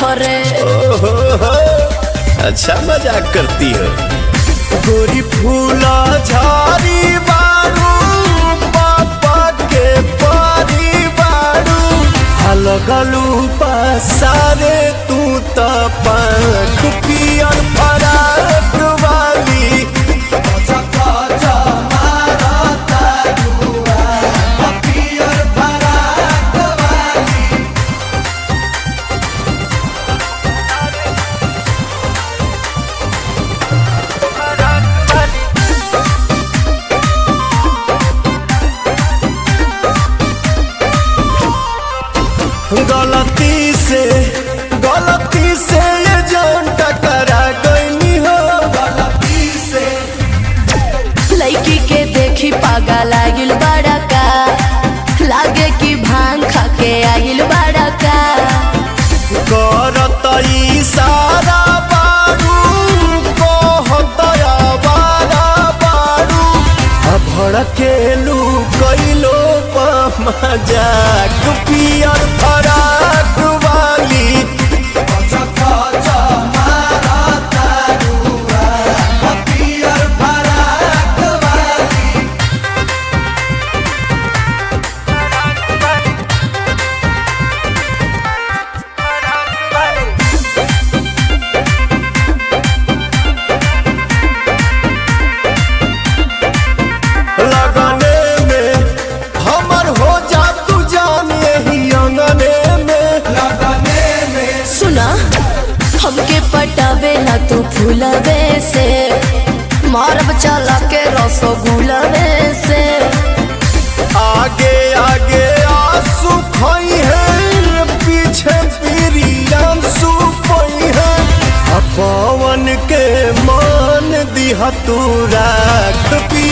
घरे। अच्छा मजाक करती हो। गोरी फूला झाड़ी बारू पापा के पारी बारू लगलू पसारे तू तो पंख पियर फराक वाली। गलती से ये जान टकरा गई हो। गलती से लड़की के देखी पागल आगिल बड़ा का लागे कि भांग खा के आगिल बड़ा का। करत इशारा बारू कहत आवारा बारू भड़केलू कैलो मजाक पियर फराक वाली। हमके पटावे ना तू फूलवे से मारब चला के रसगुलवे से। आगे आगे आंसू खोई है पीछे पीरियाम सुपई है। पवन के मान दिहा तू राख पी